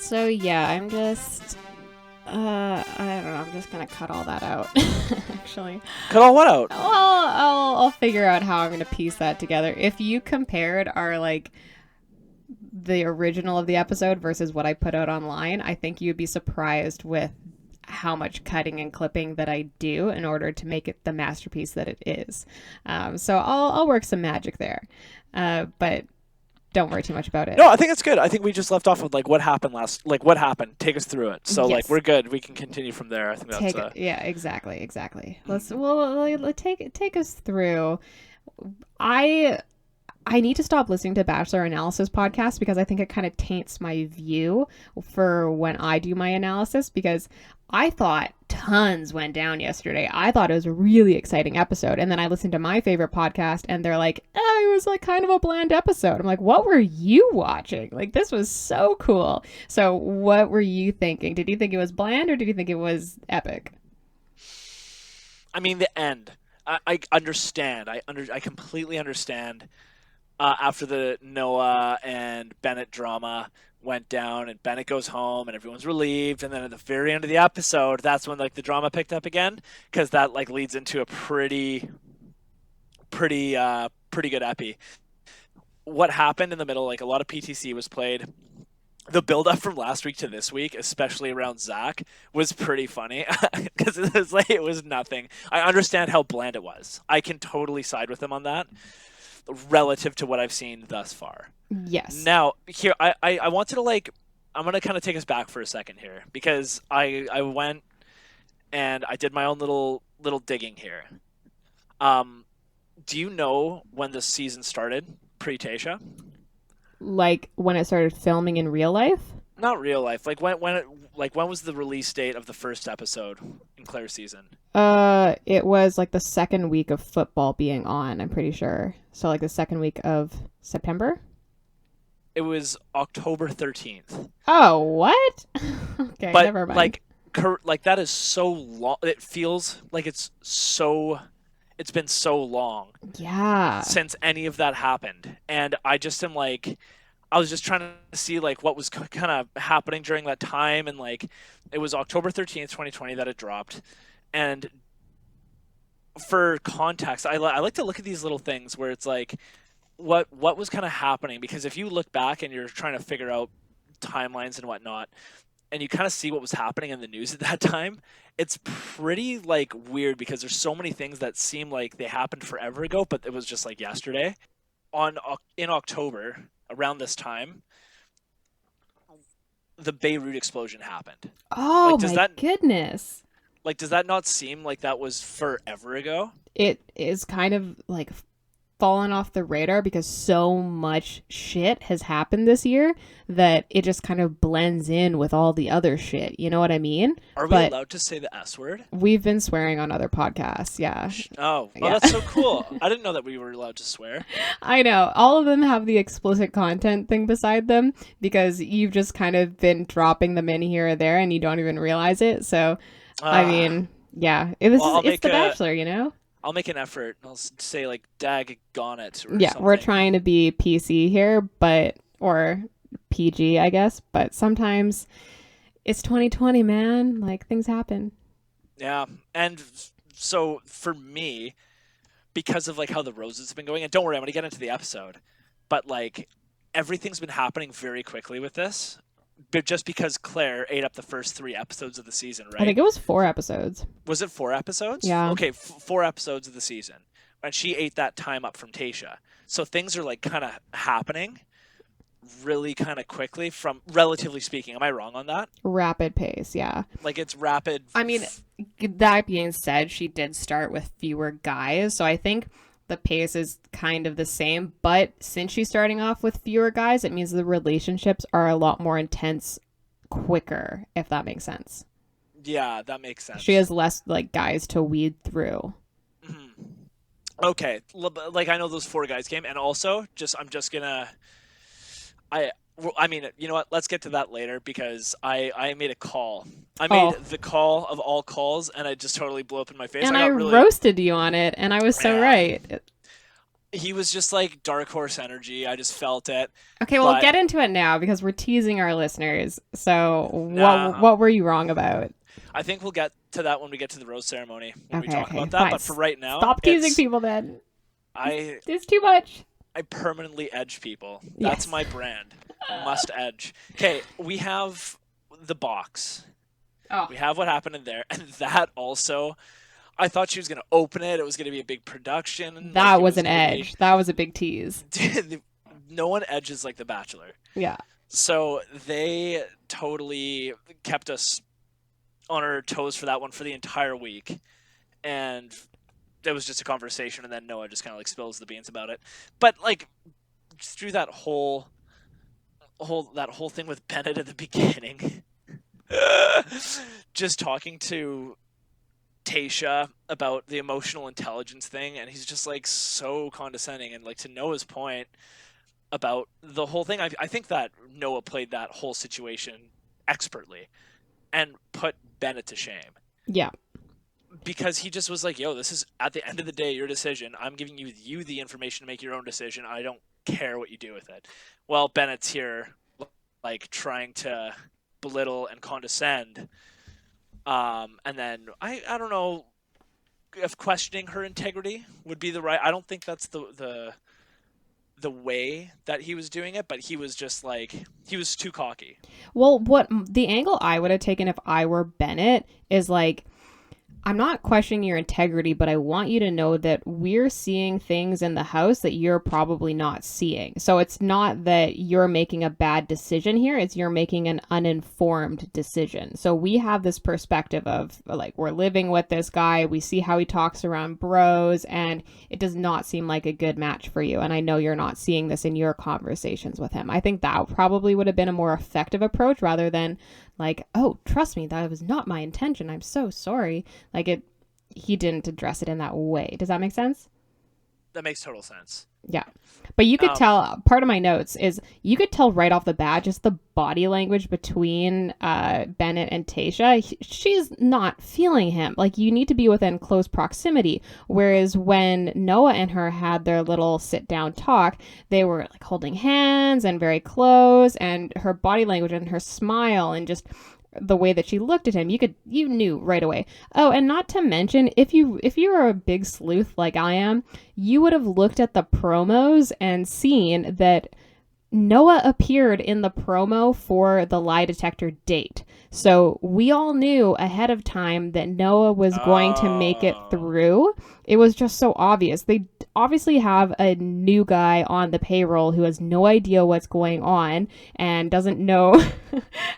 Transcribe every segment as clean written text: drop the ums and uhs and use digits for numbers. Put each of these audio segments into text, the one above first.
So yeah, I'm just I don't know, I'm just gonna cut all that out. Actually. Cut all what out? Well, I'll figure out how I'm gonna piece that together. If you compared our the original of the episode versus what I put out online, I think you'd be surprised with how much cutting and clipping that I do in order to make it the masterpiece that it is. So I'll work some magic there, but don't worry too much about it. No, I think it's good. I think we just left off with what happened what happened. Take us through it. So Yes. we're good. We can continue from there. I think that's Yeah, exactly. Let's take us through. I need to stop listening to Bachelor Analysis podcasts because I think it kind of taints my view for when I do my analysis, because I thought tons went down yesterday. I thought it was a really exciting episode. And then I listened to my favorite podcast and they're like, oh, it was like kind of a bland episode. I'm like, what were you watching? Like, this was so cool. So what were you thinking? Did you think it was bland or did you think it was epic? I mean, the end. I understand. I completely understand. After the Noah and Bennett drama went down and Bennett goes home and everyone's relieved, and then at the very end of the episode, that's when the drama picked up again, because that leads into a pretty good epi. What happened in the middle, a lot of PTC was played. The build-up from last week to this week, especially around Zach, was pretty funny because it was nothing. I understand how bland it was. I can totally side with him on that, relative to what I've seen thus far. Yes. Now, here, I wanted to I'm going to kind of take us back for a second here, because I went and I did my own little digging here. Do you know when the season started, pre-Tasha? Like when it started filming in real life? Not real life. When was the release date of the first episode in Claire's season? It was the second week of football being on, I'm pretty sure. So the second week of September? It was October 13th. Oh, what? Okay, but, never mind. That is so long. It feels like it's been so long. Yeah. Since any of that happened. And I just am I was just trying to see what was kind of happening during that time, and it was October 13th, 2020 that it dropped. And for context, I like to look at these little things where it's what was kind of happening, because if you look back and you're trying to figure out timelines and whatnot, and you kind of see what was happening in the news at that time, it's pretty weird, because there's so many things that seem like they happened forever ago, but it was just yesterday. In October, around this time, the Beirut explosion happened. Oh, my goodness. Does that not seem like that was forever ago? It is kind of fallen off the radar because so much shit has happened this year that it just kind of blends in with all the other shit. You know what I mean? Are we allowed to say the S word? We've been swearing on other podcasts, yeah. Oh, yeah. That's so cool. I didn't know that we were allowed to swear. I know. All of them have the explicit content thing beside them because you've just kind of been dropping them in here or there and you don't even realize it. So, I mean, yeah. It's The Bachelor, you know? I'll make an effort. I'll say daggone it. Yeah, something. We're trying to be PC here, or PG, I guess. But sometimes it's 2020, man. Things happen. Yeah, and so for me, because of how the roses have been going, and don't worry, I'm gonna get into the episode, but everything's been happening very quickly with this. But just because Claire ate up the first 3 episodes of the season, right? I think it was 4 episodes. Was it 4 episodes? Yeah. Okay, 4 episodes of the season. And she ate that time up from Tasha. So things are kind of happening really kind of quickly, from relatively speaking. Am I wrong on that? Rapid pace, yeah. It's rapid. I mean, that being said, she did start with fewer guys. So I think the pace is kind of the same, but since she's starting off with fewer guys, it means the relationships are a lot more intense quicker, if that makes sense. Yeah, that makes sense. She has less guys to weed through. Mm-hmm. Okay, I know those 4 guys came, and also I mean, you know what? Let's get to that later, because I made a call. I made the call of all calls, and I just totally blew up in my face. And I roasted you on it, and I was so right. He was just like dark horse energy. I just felt it. Okay, we'll But get into it now because we're teasing our listeners. So, nah, what were you wrong about? I think we'll get to that when we get to the rose ceremony when we Okay, talk okay, about that. fine. But for right now, Stop teasing people then. I It's too much. I permanently edge people. That's Yes. my brand. Must edge. Okay, we have the box. Oh, We have what happened in there, and that also. I thought she was gonna open it. It was gonna be a big production. Like that it was was an gonna edge. That was a big tease. be. No one edges like The Bachelor. Yeah. So they totally kept us on our toes for that one for the entire week, and it was just a conversation, and then Noah just kind of like spills the beans about it. But like through that whole thing with Bennett at the beginning, just talking to Tasha about the emotional intelligence thing, and he's just like so condescending, and like to Noah's point about the whole thing. I think that Noah played that whole situation expertly and put Bennett to shame. Yeah. Because he just was like, yo, this is at the end of the day your decision. I'm giving you the information to make your own decision. I don't care what you do with it. Well, Bennett's here like trying to belittle and condescend. And then I don't know if questioning her integrity would be the right. I don't think that's the way that he was doing it, but he was just like he was too cocky. Well, what the angle I would have taken if I were Bennett is like, I'm not questioning your integrity, but I want you to know that we're seeing things in the house that you're probably not seeing. So it's not that you're making a bad decision here, it's you're making an uninformed decision. So we have this perspective of like, we're living with this guy, we see how he talks around bros, and it does not seem like a good match for you. And I know you're not seeing this in your conversations with him. I think that probably would have been a more effective approach rather than like, oh, trust me, that was not my intention. I'm so sorry. Like he didn't address it in that way. Does that make sense? That makes total sense. Yeah. But you could tell, part of my notes is you could tell right off the bat, just the body language between Bennett and Tasha. She's not feeling him. Like, you need to be within close proximity. Whereas when Noah and her had their little sit down talk, they were like holding hands and very close, and her body language and her smile and just the way that she looked at him, you knew right away. Oh, and not to mention, if you were a big sleuth like I am, you would have looked at the promos and seen that Noah appeared in the promo for the lie detector date. So we all knew ahead of time that Noah was going to make it through. It was just so obvious. They obviously have a new guy on the payroll who has no idea what's going on and doesn't know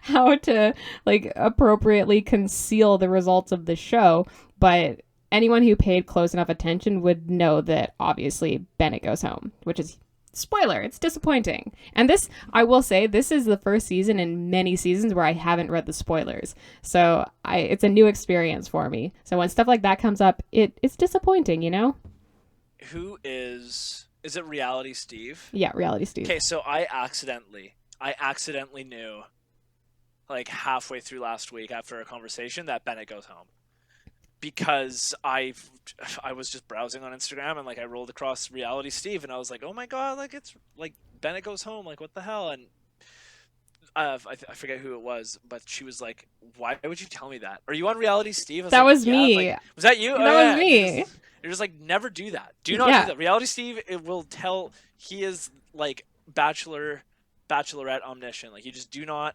how to like appropriately conceal the results of the show. But anyone who paid close enough attention would know that obviously Bennett goes home, which is spoiler, it's disappointing. And this, I will say, this is the first season in many seasons where I haven't read the spoilers. So it's a new experience for me. So when stuff like that comes up, it's disappointing, you know? Who is it Reality Steve? Yeah, Reality Steve. Okay, so I accidentally knew like halfway through last week after a conversation that Bennett goes home. Because I was just browsing on Instagram and like I rolled across Reality Steve and I was like, oh my god, like it's like Bennett goes home, like what the hell? And I forget who it was, but she was like, why would you tell me that? Are you on Reality Steve? That like, was yeah. me. Like, was that you? That was me. You're just like, never do that. Do not do that. Reality Steve, it will tell he is like Bachelorette omniscient. Like you do not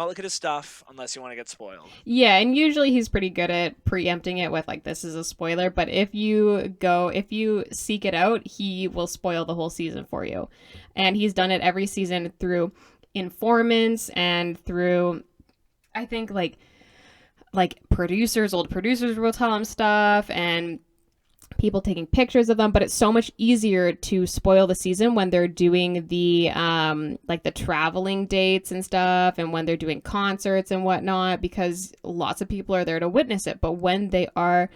look at his stuff unless you want to get spoiled. Yeah, and usually he's pretty good at preempting it with like, this is a spoiler, but if you seek it out, he will spoil the whole season for you. And he's done it every season through informants and through, I think like old producers will tell him stuff and people taking pictures of them, but it's so much easier to spoil the season when they're doing the like the traveling dates and stuff and when they're doing concerts and whatnot, because lots of people are there to witness it. But when they are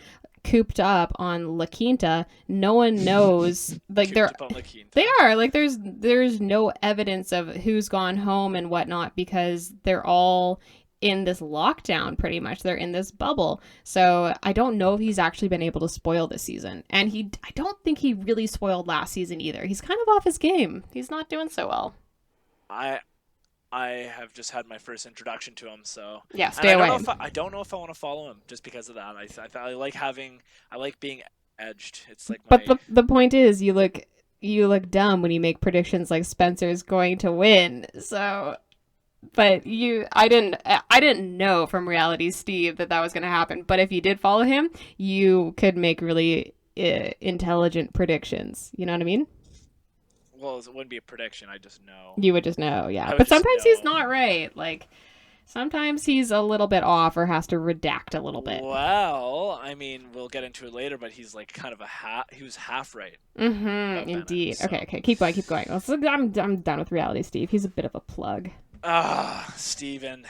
cooped up on La Quinta, no one knows like they are like there's no evidence of who's gone home and whatnot because they're all in this lockdown pretty much. They're in this bubble. So I don't know if he's actually been able to spoil this season. And I don't think he really spoiled last season either. He's kind of off his game. He's not doing so well. I have just had my first introduction to him, so yeah, stay away. I don't know if I want to follow him just because of that. I like being edged. It's like But the point is, you look dumb when you make predictions like Spencer's going to win. So, but I didn't know from Reality Steve that was going to happen. But if you did follow him, you could make really intelligent predictions. You know what I mean? Well, it wouldn't be a prediction. I just know. You would just know, yeah. But sometimes he's not right. Like, sometimes he's a little bit off or has to redact a little bit. Well, I mean, we'll get into it later, but he's like kind of he was half right. Mm-hmm, indeed. Bennett, so. Okay. Keep going. I'm done with Reality Steve. He's a bit of a plug. Steven.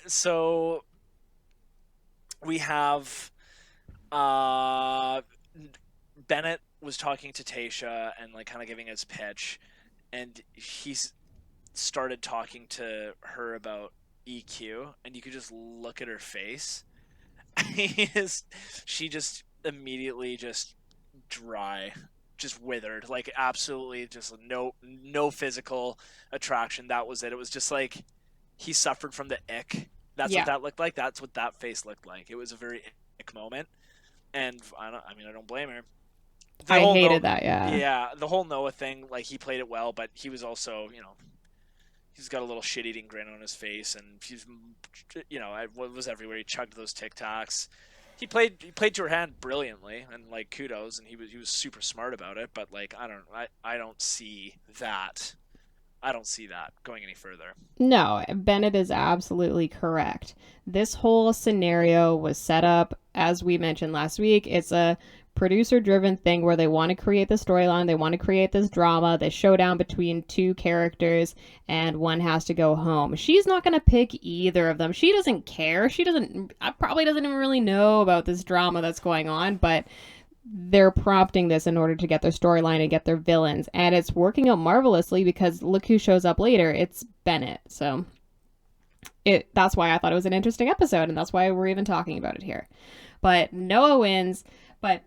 So we have Bennett was talking to Tayshia and like kind of giving his pitch, and he's started talking to her about EQ, and you could just look at her face. She just immediately just dry, just withered, like absolutely just no physical attraction. That was it. It was just like he suffered from the ick. That's what that looked like. That's what that face looked like. It was a very ick moment, and I don't blame her. I hated that, yeah. Yeah, the whole Noah thing, like, he played it well, but he was also, he's got a little shit-eating grin on his face, and he's, was everywhere. He chugged those Tic Tacs. He played to her hand brilliantly, and, like, kudos, and he was super smart about it, but, like, I don't see that. I don't see that going any further. No, Bennett is absolutely correct. This whole scenario was set up, as we mentioned last week. It's a producer-driven thing where they want to create the storyline, they want to create this drama, the showdown between two characters, and one has to go home. She's not going to pick either of them. She doesn't care. She probably doesn't even really know about this drama that's going on, but they're prompting this in order to get their storyline and get their villains, and it's working out marvelously because look who shows up later. It's Bennett. So that's why I thought it was an interesting episode, and that's why we're even talking about it here. But Noah wins, but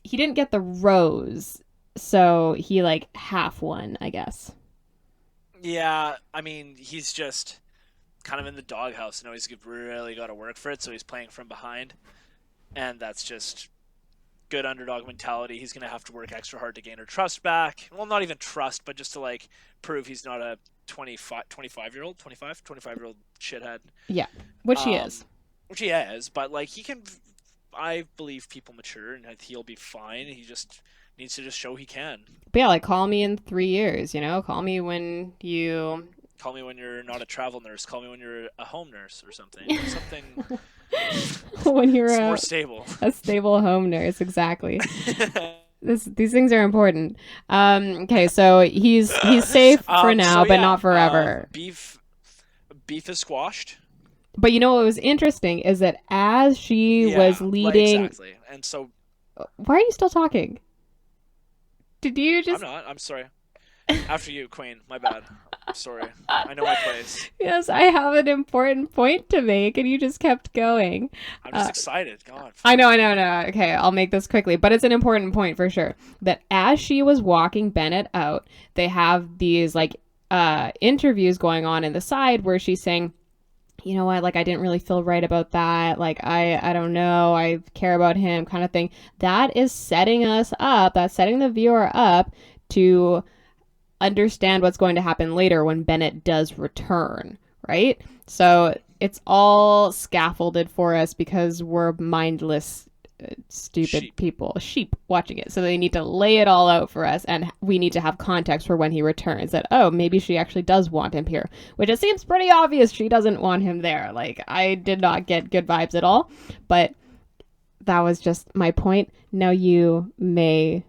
he didn't get the rose, so he like half won, I guess. Yeah, I mean, he's just kind of in the doghouse. He's really got to work for it, so he's playing from behind, and that's just good underdog mentality. He's going to have to work extra hard to gain her trust back. Well, not even trust, but just to like prove he's not a 25-year-old shithead. Yeah, which he is. Which he is, but like he can. I believe people mature and he'll be fine. He just needs to just show he can. But yeah, like call me in 3 years, Call me when you're not a travel nurse. Call me when you're a home nurse or something. when you're more stable. A stable home nurse, exactly. These things are important. Okay, so he's safe for now, but not forever. Beef is squashed. But what was interesting is that as she was leading... Exactly. And so... Why are you still talking? Did you just... I'm not. I'm sorry. After you, Queen. My bad. I'm sorry. I know my place. Yes, I have an important point to make, and you just kept going. I'm just excited. God. I know. Okay, I'll make this quickly. But it's an important point for sure. That as she was walking Bennett out, they have these, interviews going on in the side where she's saying... You know what, I didn't really feel right about that. I don't know. I care about him kind of thing. That is setting us up. That's setting the viewer up to understand what's going to happen later when Bennett does return, right? So it's all scaffolded for us because we're mindless, stupid sheep watching it. So they need to lay it all out for us, and we need to have context for when he returns, that maybe she actually does want him here, which it seems pretty obvious she doesn't want him there. I did not get good vibes at all, but that was just my point. Now you may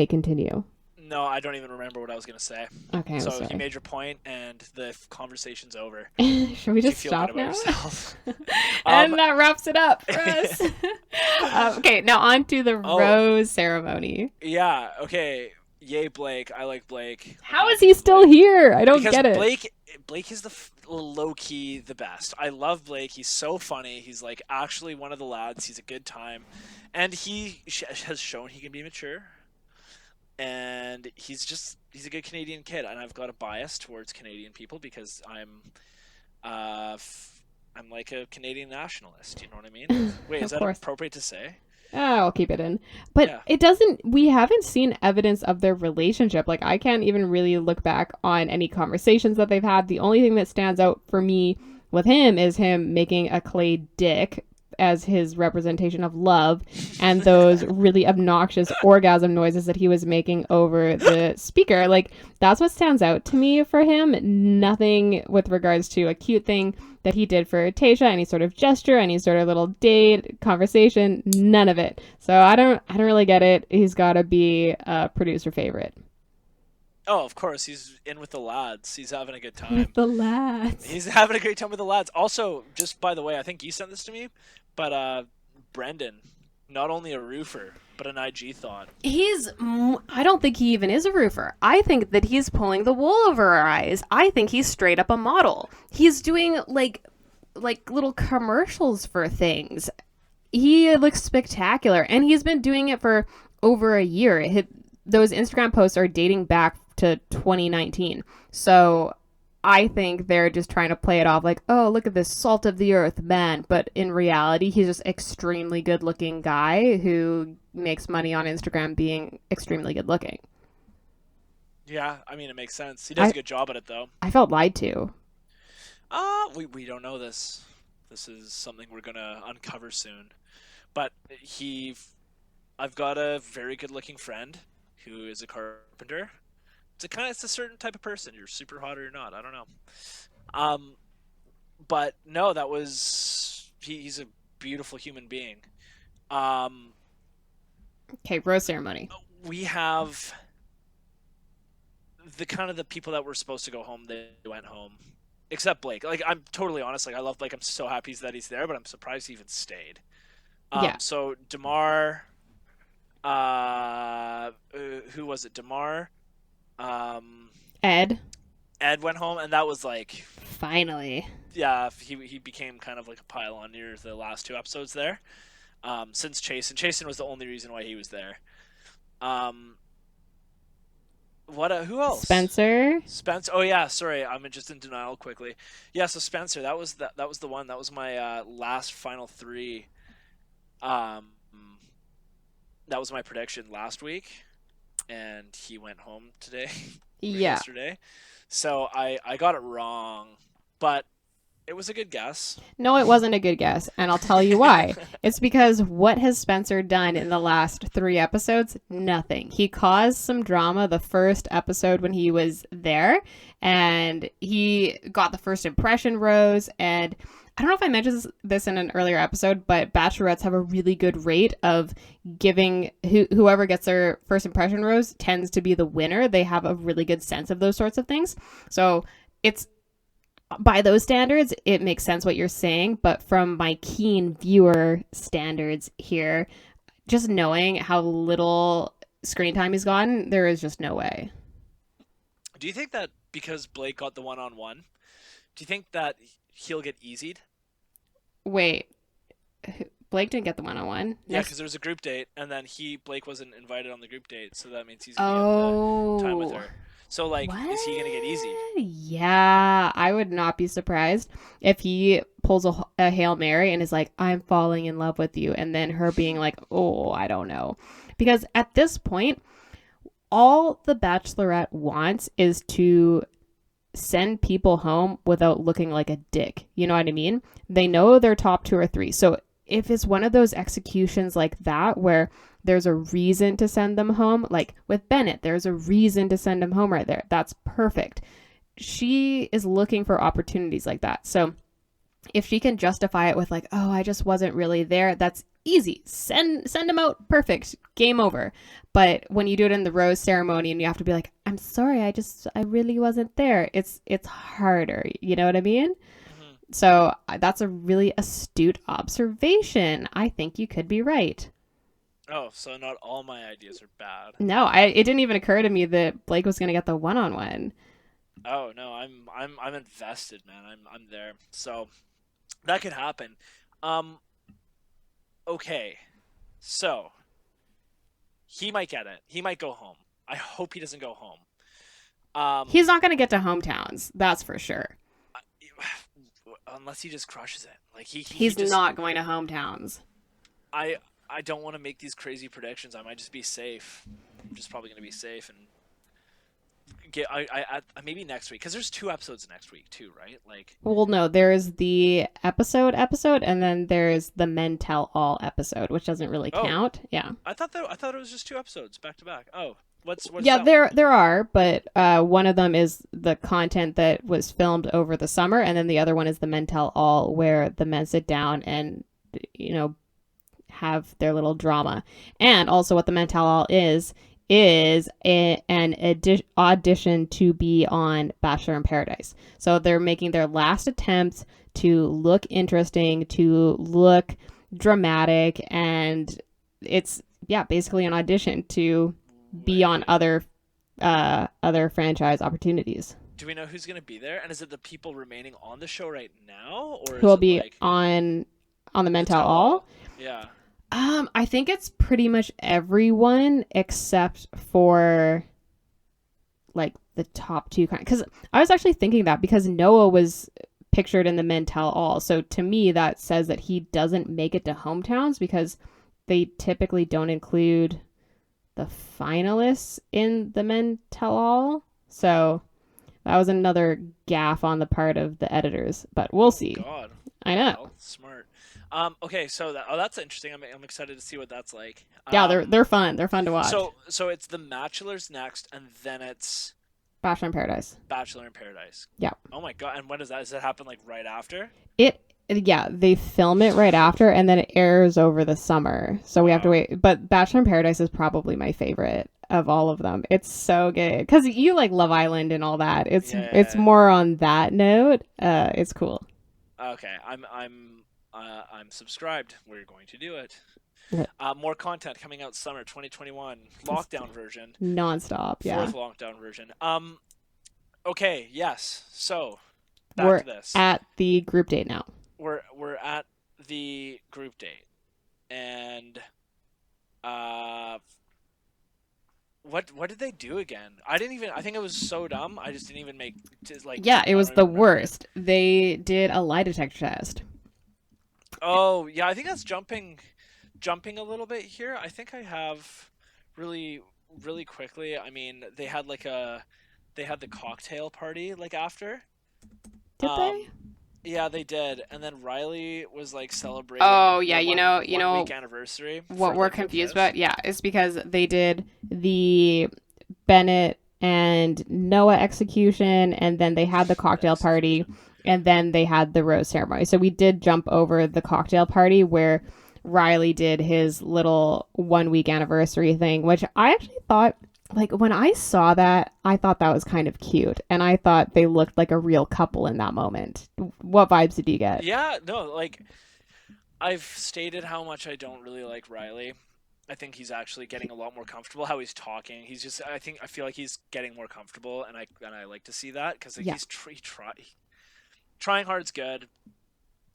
continue. No, I don't even remember what I was going to say. Okay, I'm sorry. You made your point, and the conversation's over. Should we just stop now? And that wraps it up for us. Okay, now on to the rose ceremony. Yeah, okay. Yay, Blake. I like Blake. How is he still here? I don't get it. Blake Blake is low key the best. I love Blake. He's so funny. He's like actually one of the lads. He's a good time, and he has shown he can be mature. And he's a good Canadian kid. And I've got a bias towards Canadian people because I'm like a Canadian nationalist. You know what I mean? Wait, is Of that course. appropriate to say? Oh, I'll keep it in. But Yeah. it doesn't, we haven't seen evidence of their relationship. Like, I can't even really look back on any conversations that they've had. The only thing that stands out for me with him is him making a clay dick as his representation of love and those really obnoxious orgasm noises that he was making over the speaker. Like, that's what stands out to me for him. Nothing with regards to a cute thing that he did for Tasha, any sort of gesture, any sort of little date, conversation, none of it. So I don't really get it. He's got to be a producer favorite. Oh, of course. He's in with the lads. He's having a good With time. the lads. He's having a great time with the lads. Also, just by the way, I think you sent this to me, but Brendan, not only a roofer, but an IG thought. I don't think he even is a roofer. I think that he's pulling the wool over our eyes. I think he's straight up a model. He's doing like little commercials for things. He looks spectacular, and he's been doing it for over a year. Those Instagram posts are dating back to 2019. So I think they're just trying to play it off like, oh, look at this salt of the earth man. But in reality, he's just extremely good looking guy who makes money on Instagram being extremely good looking. Yeah, I mean, it makes sense. He does a good job at it, though. I felt lied to. We don't know this. This is something we're gonna uncover soon. But I've got a very good-looking friend who is a carpenter. It's a certain type of person. You're super hot or you're not. I don't know. Um, but no, he's a beautiful human being. Um, Okay, rose ceremony. we have the people that were supposed to go home. They went home, except Blake. Like I'm totally honest. Like I love Blake. I'm so happy that he's there, but I'm surprised he even stayed. Yeah. So Damar, who was it? Damar, um, Ed, Ed went home, and that was like, finally. yeah, he became kind of like a pylon near the last two episodes there. Since Chasen was the only reason why he was there. Um, who else? Spencer. Spencer. Oh yeah, sorry, I'm just in denial quickly. Yeah, so Spencer, that was the one. That was my last final three. Um, that was my prediction last week, and he went home today. Yeah. Yesterday. So I got it wrong, but it was a good guess. No, it wasn't a good guess, and I'll tell you why. It's because what has Spencer done in the last 3 episodes? Nothing. He caused some drama the first episode when he was there, and he got the first impression rose, and I don't know if I mentioned this in an earlier episode, but bachelorettes have a really good rate of giving whoever gets their first impression rose tends to be the winner. They have a really good sense of those sorts of things. So it's by those standards, it makes sense what you're saying. But from my keen viewer standards here, just knowing how little screen time he's gotten, there is just no way. Do you think that because Blake got the one-on-one, do you think that he'll get easied? Wait, Blake didn't get the one-on-one. Yeah, because there was a group date, and then Blake wasn't invited on the group date, so that means he's Oh. gonna get the time with her. So like, What? is he gonna get easied? Yeah, I would not be surprised if he pulls a Hail Mary and is like, I'm falling in love with you. And then her being like, oh, I don't know. Because at this point, all the Bachelorette wants is to send people home without looking like a dick. You know what I mean? They know their top 2 or 3. So if it's one of those executions like that where there's a reason to send them home, like with Bennett, there's a reason to send him home right there. That's perfect. She is looking for opportunities like that. So if she can justify it with like, oh, I just wasn't really there, that's easy. Send him out. Perfect. Game over. But when you do it in the rose ceremony and you have to be like, I'm sorry, I really wasn't there. It's harder. You know what I mean? Mm-hmm. So that's a really astute observation. I think you could be right. Oh, so not all my ideas are bad. No, it didn't even occur to me that Blake was going to get the one-on-one. Oh no, I'm invested, man. I'm there. So that could happen. Um, okay. So he might get it. He might go home. I hope he doesn't go home. He's Um, not going to get to hometowns, that's for sure. unless he just crushes it. Like he He's just not going to hometowns. I I don't want to make these crazy predictions. I might just be safe. I'm just probably gonna be safe and get maybe next week because there's 2 episodes next week too, right? Like Well, no, there's the episode, and then there's the Men Tell All episode, which doesn't really oh, count. Yeah. I thought it was just 2 episodes back to back. Oh, what's Yeah, that one? there are, but one of them is the content that was filmed over the summer, and then the other one is the Men Tell All, where the men sit down and you know have their little drama. And also, what the Men Tell All is audition to be on Bachelor in Paradise. So they're making their last attempt to look interesting, to look dramatic, and it's yeah, basically an audition to be on Wait. other franchise opportunities. Do we know who's gonna be there? And is it the people remaining on the show right now, or Who is will it be like on the Men the Tell tell All? all? Yeah. I think it's pretty much everyone except for like the top two kind. Because I was actually thinking that because Noah was pictured in the Men Tell All, so to me that says that he doesn't make it to hometowns because they typically don't include the finalists in the Men Tell All. So that was another gaffe on the part of the editors, but we'll Oh see. God. I What the know. hell? Smart. Okay, so that's interesting. I'm excited to see what that's like. Yeah, they're fun. They're fun to watch. So it's The Bachelor's next, and then it's Bachelor in Paradise. Bachelor in Paradise. Yeah. Oh my God! And when does that? Does that happen like right after? It yeah, they film it right after and then it airs over the summer. So we have to Wow. wait. But Bachelor in Paradise is probably my favorite of all of them. It's so good cuz you like Love Island and all that. It's Yeah. more on that note. It's cool. Okay. I'm subscribed. We're going to do it. Yeah. More content coming out summer 2021 lockdown version, Nonstop, yeah. fourth lockdown version. Okay. Yes. So back We're to this. at the group date now. We're at the group date, and uh, what did they do again? I didn't even. I think it was so dumb. I just didn't even make like. Yeah, it I was don't the even remember it. worst. They did a lie detector test. Oh yeah, I think that's jumping a little bit here. I think I have really quickly. I mean, they had the cocktail party like after. Did they? Um, yeah, they did, and then Riley was like celebrating Oh, yeah, their you one know week anniversary what for we're like their confused kiss. about? Yeah, it's because they did the Bennett and Noah execution, and then they had the cocktail party, Execution. and then they had the rose ceremony. So we did jump over the cocktail party where Riley did his little 1 week anniversary thing, which I actually thought, like, when I saw that, I thought that was kind of cute, and I thought they looked like a real couple in that moment. What vibes did you get? Yeah, no, like I've stated how much I don't really like Riley. I think he's actually getting a lot more comfortable how he's talking. He's just I feel like he's getting more comfortable, and I like to see that because like, Yeah. trying hard's good.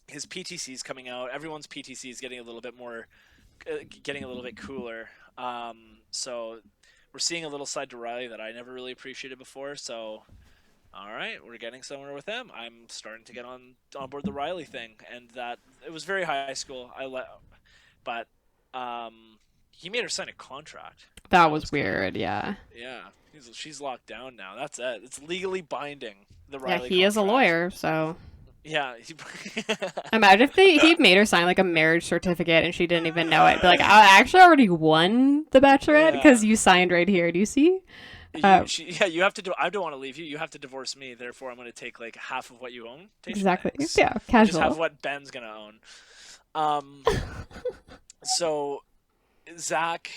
His PTC's coming out. Everyone's PTC is getting a little bit more, getting a little bit cooler. So we're seeing a little side to Riley that I never really appreciated before. So all right, we're getting somewhere with him. I'm starting to get on board the Riley thing, and that it was very high school. But he made her sign a contract. That That was was kind of weird, yeah. yeah. She's locked down now. That's it. It's legally binding. The Yeah, Riley he is a contract. lawyer, so Yeah. imagine if he made her sign like a marriage certificate and she didn't even know it. Be like, I actually already won the Bachelorette Yeah. because you signed right here. Do you see? You have to do. I don't want to leave you. You have to divorce me. Therefore, I'm going to take like half of what you own. Exactly. Thanks. Yeah, And just have casual. what Ben's going to own. Um. So Zach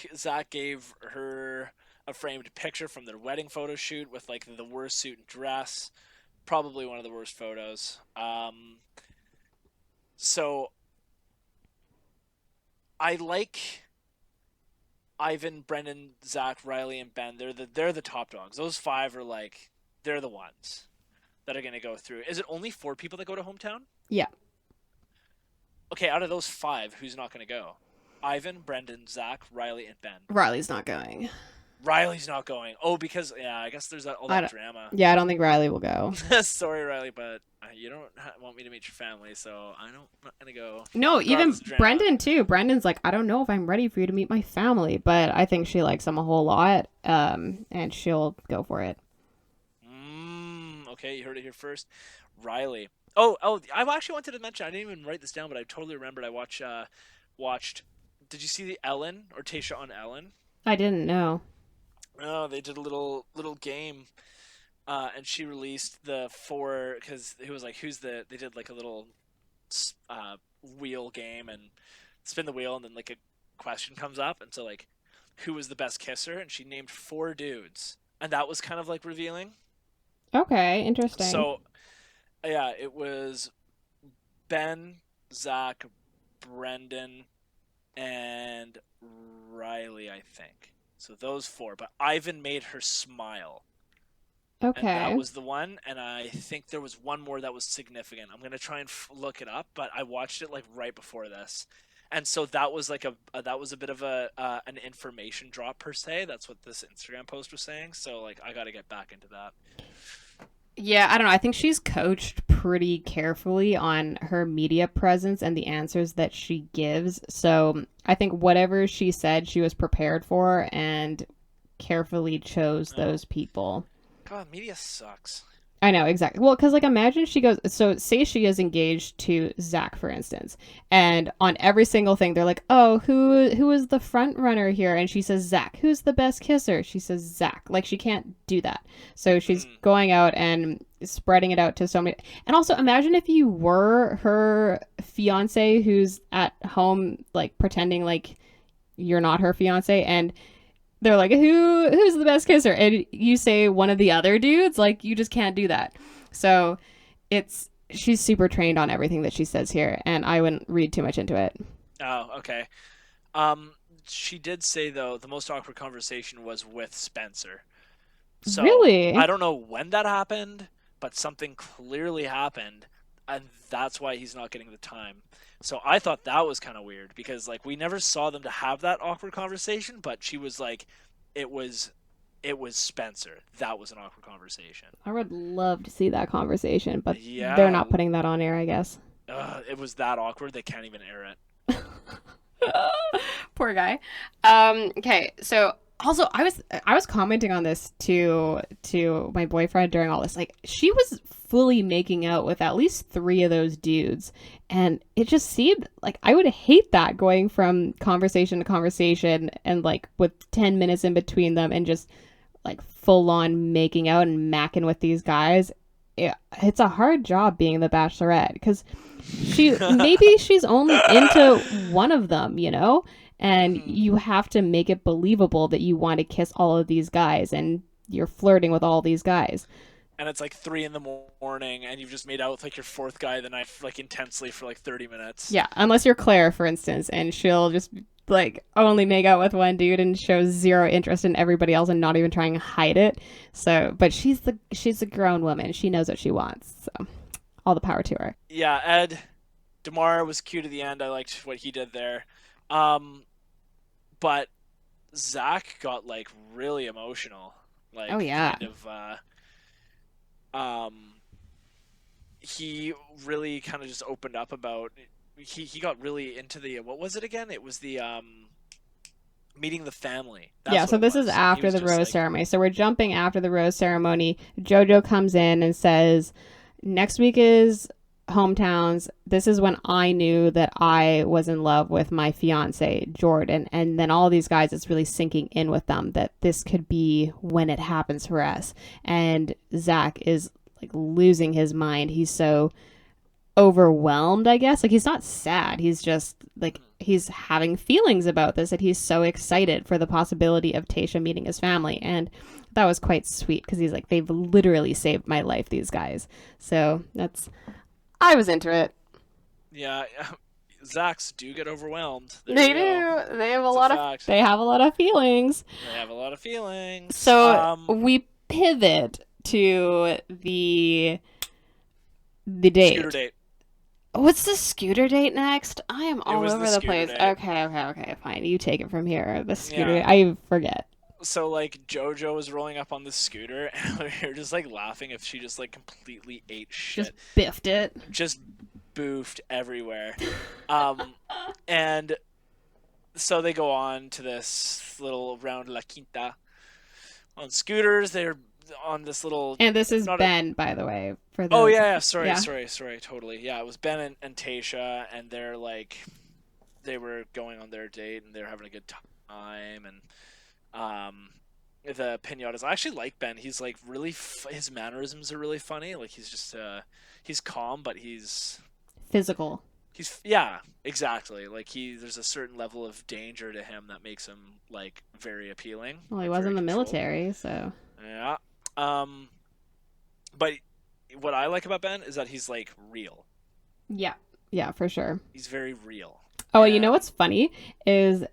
gave her a framed picture from their wedding photo shoot with like the worst suit and dress, probably one of the worst photos. So I like Ivan, Brendan, Zach, Riley, and Ben. They're the top dogs. Those five are like they're the ones that are going to go through. Is it only 4 people that go to hometown? Yeah. Okay, out of those 5, who's not going to go? Ivan, Brendan, Zach, Riley, and Ben. Riley's not going. Riley's not going. Oh, because I guess there's all that drama. Yeah, I don't think Riley will go. Sorry, Riley, but you don't want me to meet your family, so I'm not gonna go. No, even Brendan too. Brendan's like, I don't know if I'm ready for you to meet my family, but I think she likes him a whole lot, and she'll go for it. Okay, you heard it here first. Riley. Oh, I actually wanted to mention. I didn't even write this down, but I totally remembered. I watched. Did you see the Ellen or Tasha on Ellen? I didn't know. Oh, they did a little game, and she released the 4 because it was like they did like a little wheel game and spin the wheel and then like a question comes up and so like who was the best kisser and she named 4 dudes and that was kind of like revealing. Okay, interesting. So yeah, it was Ben, Zach, Brendan, and Riley, I think. So those 4, but Ivan made her smile. Okay. And that was the one, and I think there was one more that was significant. I'm gonna try and look it up, but I watched it like right before this, and so that was like that was a bit of an information drop per se. That's what this Instagram post was saying. So like I got to get back into that. Yeah, I don't know. I think she's coached pretty carefully on her media presence and the answers that she gives. So I think whatever she said, she was prepared for and carefully chose those people. God, media sucks. I know, exactly. Well, because, like, imagine she goes, so say she is engaged to Zach, for instance, and on every single thing, they're like, oh, who is the front runner here? And she says, Zach. Who's the best kisser? She says, Zach. Like, she can't do that. So she's going out and spreading it out to so many. And also, imagine if you were her fiance who's at home, like, pretending like you're not her fiance, and they're like, who's the best kisser? And you say one of the other dudes, like, you just can't do that. So she's super trained on everything that she says here, and I wouldn't read too much into it. Oh, okay. She did say, though, the most awkward conversation was with Spencer. So really? I don't know when that happened, but something clearly happened, and that's why he's not getting the time. So I thought that was kind of weird because like we never saw them to have that awkward conversation, but she was like, it was Spencer. That was an awkward conversation. I would love to see that conversation, but they're not putting that on air, I guess. It was that awkward. They can't even air it. Poor guy. Okay, so also I was commenting on this to my boyfriend during all this. Like, she was fully making out with at least 3 of those dudes, and it just seemed like I would hate that, going from conversation to conversation and like with 10 minutes in between them and just like full on making out and macking with these guys. It's a hard job being the Bachelorette because maybe she's only into one of them, you know, and you have to make it believable that you want to kiss all of these guys and you're flirting with all these guys. And it's like 3 a.m. and you've just made out with like your 4th guy of the night like intensely for like 30 minutes. Yeah, unless you're Claire, for instance, and she'll just like only make out with one dude and shows zero interest in everybody else and not even trying to hide it. So, but she's a grown woman. She knows what she wants. So, all the power to her. Yeah, Ed DeMar was cute at the end. I liked what he did there. But Zach got like really emotional. Like, oh yeah. Kind of, he really kind of just opened up about he got really into the what was it again? It was the meeting the family. That's so this is after the rose ceremony. So we're jumping after the rose ceremony. JoJo comes in and says, next week is hometowns. This is when I knew that I was in love with my fiance, Jordan. And then all these guys, it's really sinking in with them that this could be when it happens for us. And Zach is like losing his mind. He's so overwhelmed, I guess. Like, he's not sad. He's just like, he's having feelings about this, and he's so excited for the possibility of Tasha meeting his family. And that was quite sweet because he's like, they've literally saved my life, these guys. So I was into it. Yeah, Zachs do get overwhelmed. They do. They have a lot of feelings. They have a lot of feelings. So we pivot to the Scooter date. date. What's the scooter date next? I am It all was the over the scooter place. date. Okay, fine. You take it from here. The scooter. Yeah. I forget. So like JoJo was rolling up on the scooter, and we were just like laughing if she just like completely ate Just shit, biffed it. just boofed everywhere. Um, and so they go on to this little round La Quinta on scooters. They're on this little And this is not a Ben, by the way, for oh the yeah, sorry, yeah. sorry, sorry, totally. Yeah, it was Ben and Tasha, and they're like they were going on their date and they're having a good time, and um the pinatas. I actually like Ben. He's like really his mannerisms are really funny. Like he's just he's calm, but Physical. he's yeah, exactly. Like there's a certain level of danger to him that makes him like very appealing, Well, he was very in the controlled. military, so Yeah. Um but what I like about Ben is that he's like real. yeah, yeah, for sure. He's very real. Oh, you know And what's funny is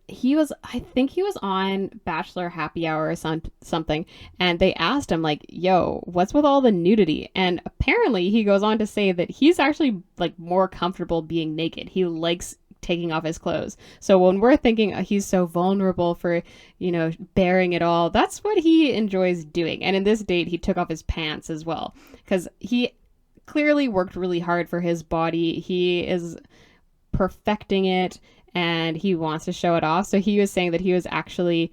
I think he was on Bachelor Happy Hour or something, and they asked him like, "Yo, what's with all the nudity?" And apparently, he goes on to say that he's actually like more comfortable being naked. He likes taking off his clothes. So when we're thinking he's so vulnerable for, bearing it all, that's what he enjoys doing. And in this date, he took off his pants as well because he clearly worked really hard for his body. He is perfecting it and he wants to show it off. So he was saying that he was actually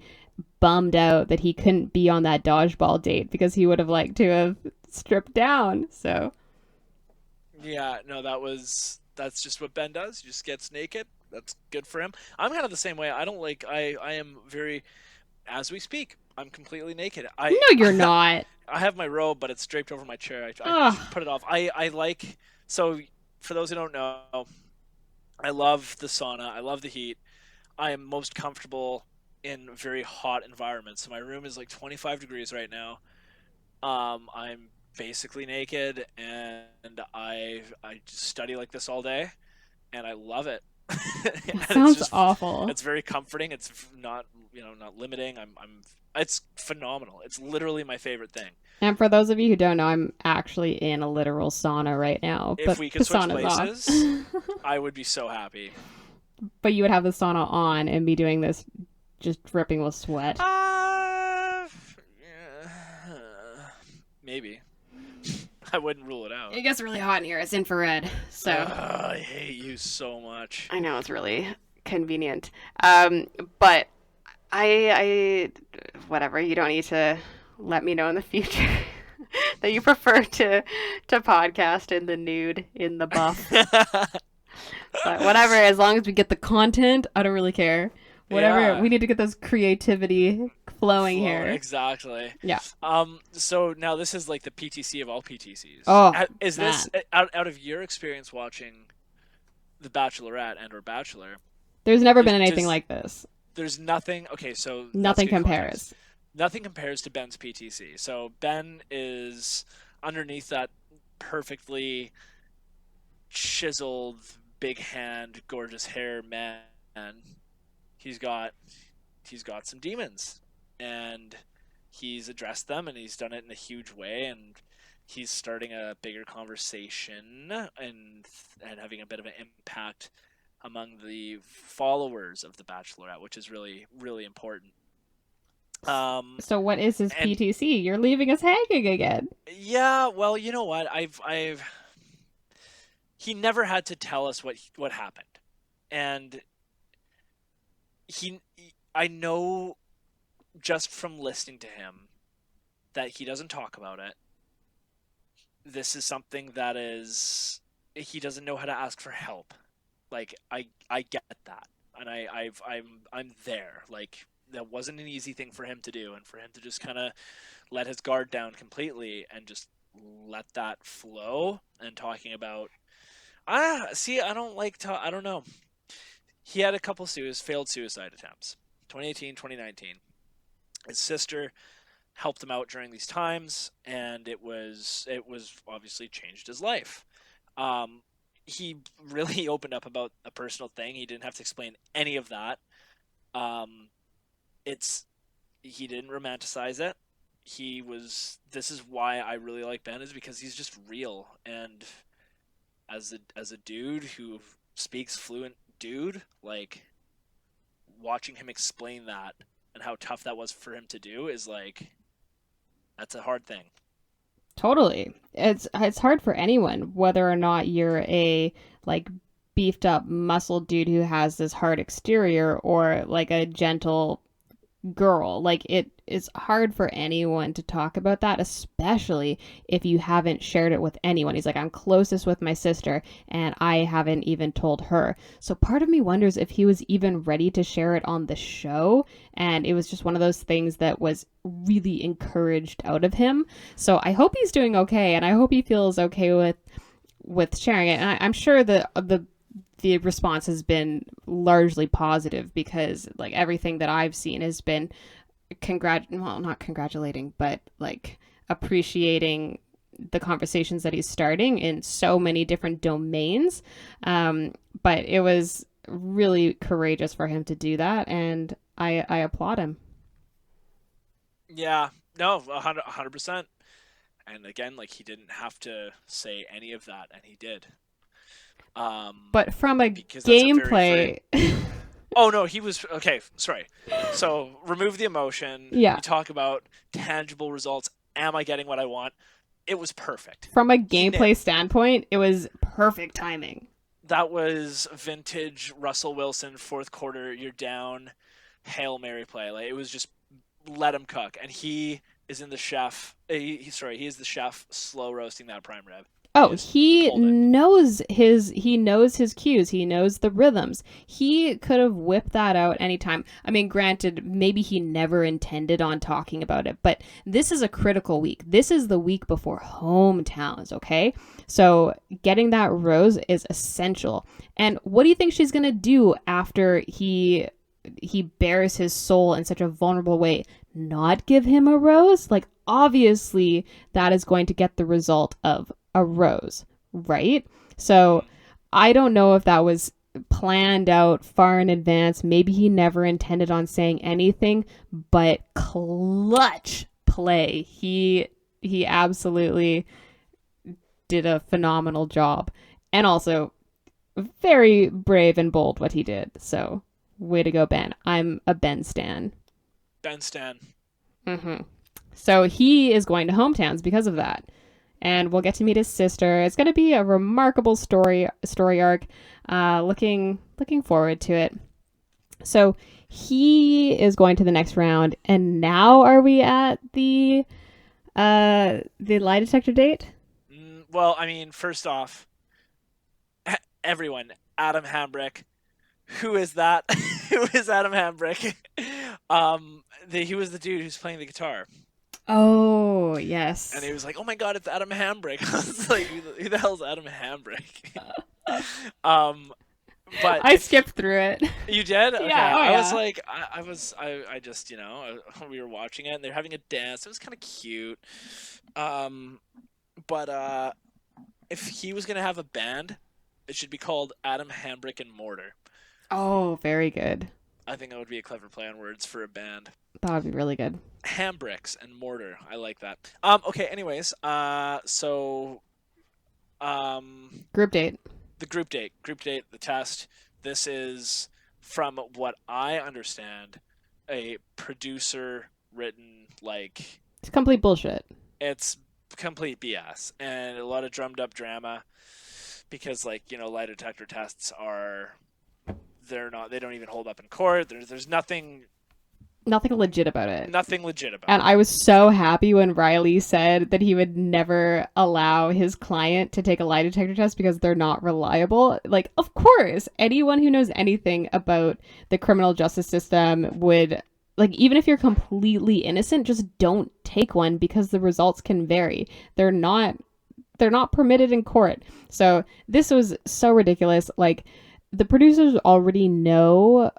bummed out that he couldn't be on that dodgeball date because he would have liked to have stripped down. So, yeah, no, that's just what Ben does. He just gets naked. That's good for him. I'm kind of the same way. I don't like I am very as we speak. I'm completely naked. no, you're not. I have my robe, but it's draped over my chair. I Ugh. put it off. I like so for those who don't know, I love the sauna. I love the heat. I am most comfortable in very hot environments. So my room is like 25 degrees right now. I'm basically naked, and I just study like this all day, and I love it. That And it's sounds just awful. it's very comforting. It's not not limiting. I'm it's phenomenal. It's literally my favorite thing. And for those of you who don't know, I'm actually in a literal sauna right now, If but we the could switch sauna's off. places, I would be so happy. But you would have the sauna on and be doing this just dripping with sweat. Yeah, maybe. I wouldn't rule it out. It gets really hot in here. It's infrared, so I hate you so much. I know it's really convenient. But whatever. You don't need to let me know in the future that you prefer to podcast in the nude, in the buff. But whatever, as long as we get the content, I don't really care. Whatever, Yeah. we need to get this creativity flowing here. Exactly. Yeah. So now this is like the PTC of all PTCs. Oh, Is this man. out of your experience watching The Bachelorette and or Bachelor? There's never been There's anything just like this. there's nothing. Okay, so that's Nothing good context. compares. Nothing compares to Ben's PTC. So Ben is underneath that perfectly chiseled, big hand, gorgeous hair man. He's got he's got some demons, and he's addressed them, and he's done it in a huge way, and he's starting a bigger conversation and having a bit of an impact among the followers of the Bachelorette, which is really really important. So what is his And PTC? You're leaving us hanging again. yeah, well, you know what? I've he never had to tell us what happened, and he I know just from listening to him that he doesn't talk about it. This is something that is he doesn't know how to ask for help. Like I get that, and I'm there. Like that wasn't an easy thing for him to do, and for him to just kind of let his guard down completely and just let that flow. And talking about see, I don't like to. I don't know. He had a couple failed suicide attempts, 2018, 2019. His sister helped him out during these times, and it was obviously changed his life. Um, he really opened up about a personal thing. He didn't have to explain any of that. Um, it's he didn't romanticize it. this is why I really like Ben, is because he's just real. And as a dude who speaks fluent dude, like, watching him explain that and how tough that was for him to do is like, that's a hard thing. Totally. It's hard for anyone, whether or not you're a like beefed up muscle dude who has this hard exterior or like a gentle girl. Like it is hard for anyone to talk about that, especially if you haven't shared it with anyone. He's like, I'm closest with my sister and I haven't even told her. So part of me wonders if he was even ready to share it on the show, and it was just one of those things that was really encouraged out of him. So I hope he's doing okay, and I hope he feels okay with sharing it. And I'm sure the response has been largely positive, because like everything that I've seen has been not congratulating, but like appreciating the conversations that he's starting in so many different domains. But it was really courageous for him to do that, and I applaud him. Yeah, no, 100%. And again, like, he didn't have to say any of that, and he did. But from a Because that's a gameplay, oh no, he was okay. Sorry. So remove the emotion. Yeah. We talk about tangible results. Am I getting what I want? It was perfect. From a gameplay standpoint, it was perfect timing. That was vintage Russell Wilson, fourth quarter, you're down, Hail Mary play. Like, it was just let him cook, and he is in the chef. He is the chef, slow roasting that prime rib. Oh, he knows his cues. He knows the rhythms. He could have whipped that out anytime. I mean, granted, maybe he never intended on talking about it, but this is a critical week. This is the week before hometowns, okay? So getting that rose is essential. And what do you think she's going to do after he bears his soul in such a vulnerable way? Not give him a rose? Like, obviously, that is going to get the result of a rose, right? So I don't know if that was planned out far in advance. Maybe he never intended on saying anything, but clutch play. He absolutely did a phenomenal job, and also very brave and bold what he did. So way to go, Ben. I'm a Ben stan. Ben stan. So he is going to hometowns because of that. And we'll get to meet his sister. It's going to be a remarkable story arc. Looking forward to it. So he is going to the next round, and now are we at the lie detector date? Well, I mean, first off, everyone, Adam Hambrick. Who is that? Who is Adam Hambrick? He was the dude who's playing the guitar. Oh, yes. And he was like, "Oh my God, it's Adam Hambrick." I was like, "Who the hell's Adam Hambrick?" But I skipped through it. You did? Okay. Yeah. I was like, I just, we were watching it and they're having a dance. It was kind of cute. But if he was gonna have a band, it should be called Adam Hambrick and Mortar. Oh, very good. I think that would be a clever play on words for a band. That would be really good. Hambricks and Mortar. I like that. Okay, anyways, group date. The group date, the test. This is, from what I understand, a producer written, like, it's complete bullshit. It's complete BS and a lot of drummed up drama, because, like, lie detector tests they don't even hold up in court. There's nothing legit about it. And I was so happy when Riley said that he would never allow his client to take a lie detector test because they're not reliable. Like, of course, anyone who knows anything about the criminal justice system would, like, even if you're completely innocent, just don't take one because the results can vary. They're not permitted in court. So this was so ridiculous. Like, the producers already know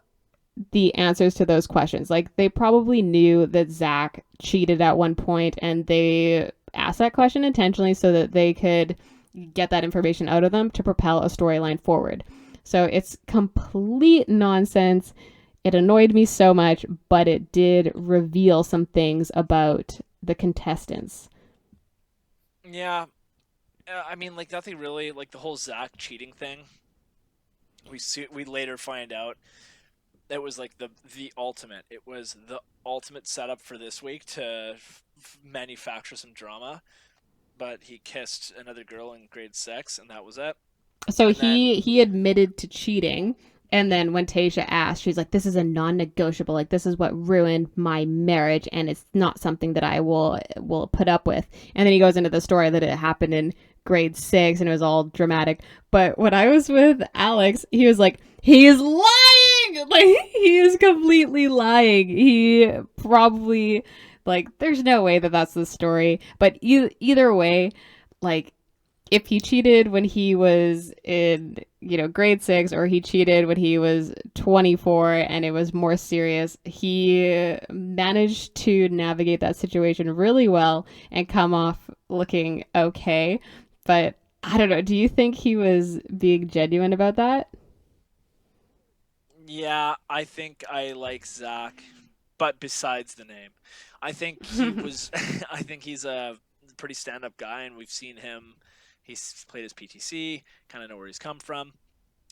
the answers to those questions. Like, they probably knew that Zach cheated at one point, and they asked that question intentionally so that they could get that information out of them to propel a storyline forward. So it's complete nonsense. It annoyed me so much, but it did reveal some things about the contestants. Yeah, I mean, like nothing really. Like the whole Zach cheating thing. We later find out it was like the ultimate. It was the ultimate setup for this week to manufacture some drama. But he kissed another girl in grade 6, and that was it. So And then he admitted to cheating, and then when Tasha asked, she's like, "This is a non-negotiable. Like this is what ruined my marriage, and it's not something that I will put up with." And then he goes into the story that it happened in grade 6, and it was all dramatic. But when I was with Alex, he was like, "He is lying. Like he is completely lying. He probably like there's no way that that's the story." But either way, like if he cheated when he was in, grade 6, or he cheated when he was 24 and it was more serious, he managed to navigate that situation really well and come off looking okay. But I don't know. Do you think he was being genuine about that? yeah, I think I like Zach, but besides the name, I think he was. I think he's a pretty stand-up guy, and we've seen him. He's played his PTC, kind of know where he's come from.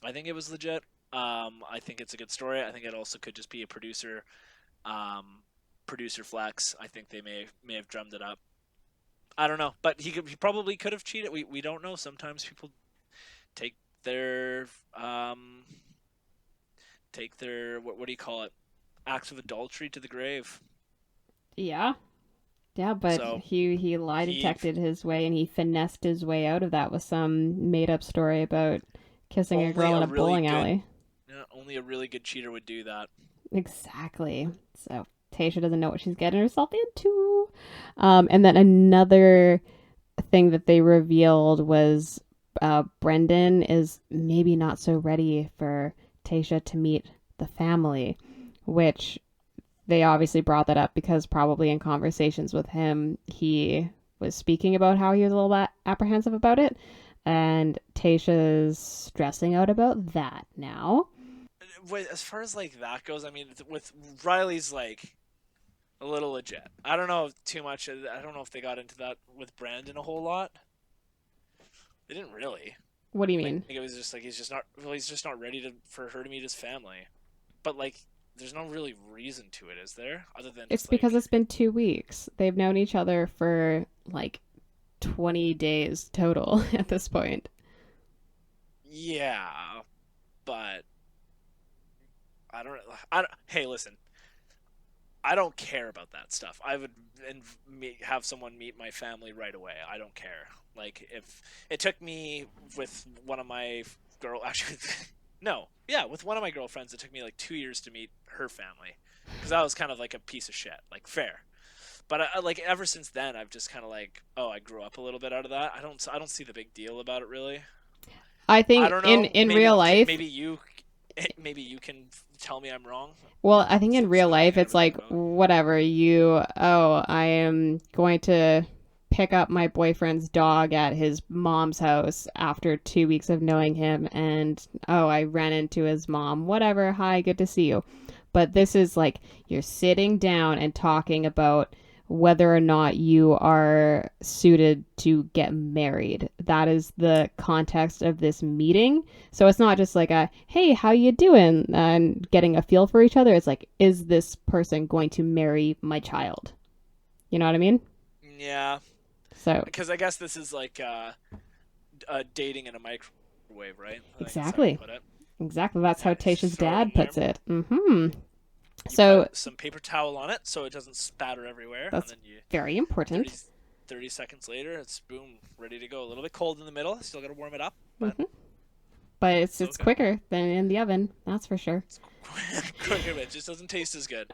I think it was legit. I think it's a good story. I think it also could just be a producer flex. I think they may have drummed it up. I don't know, but he probably could have cheated. We don't know. Sometimes people take their what do you call it, acts of adultery to the grave. Yeah. Yeah, but So he lie he detected his way and he finessed his way out of that with some made up story about kissing a only girl in a a really bowling good alley. only a really good cheater would do that. Exactly. So Tasha doesn't know what she's getting herself into. And then another thing that they revealed was Brendan is maybe not so ready for Tasha to meet the family, which they obviously brought that up because probably in conversations with him, he was speaking about how he was a little bit apprehensive about it. And Tasha's stressing out about that now. As far as like that goes, I mean, with Riley's like a little legit. I don't know too much. I don't know if they got into that with Brandon a whole lot. They didn't really. What do you I mean? think it was just like he's just not ready for her to meet his family. But like there's no really reason to it, is there? Other than It's just because like it's been 2 weeks. They've known each other for like 20 days total at this point. yeah, but I don't. Hey, listen. I don't care about that stuff. I would have someone meet my family right away. I don't care. Like if it took me with one of my actually no, yeah, with one of my girlfriends, it took me like 2 years to meet her family because I was kind of like a piece of shit. Like fair, but like ever since then, I've just kind of like, oh, I grew up a little bit out of that. I don't see the big deal about it really. I I think don't in know. in real life, Maybe you can tell me I'm wrong. well, I think in Since real life I it's haven't like heard about it. whatever I am going to pick up my boyfriend's dog at his mom's house after 2 weeks of knowing him, and oh, I ran into his mom. Whatever, hi, good to see you. But this is like you're sitting down and talking about whether or not you are suited to get married. That is the context of this meeting. So it's not just like a, hey, how you doing? And getting a feel for each other. It's like, is this person going to marry my child? You know what I mean? Yeah, So because I guess this is like dating in a microwave, right? I think that's how you exactly. put it. Exactly. That's Yeah, how just Tasha's throw it dad in there. puts it. Mm-hmm. You So put some paper towel on it so it doesn't spatter everywhere, and that's then you very 30, important. 30 seconds later, it's boom, ready to go. A little bit cold in the middle. Still got to warm it up, but Hmm. But it's so it's good. quicker than in the oven. That's for sure. It's quicker, but it just doesn't taste as good.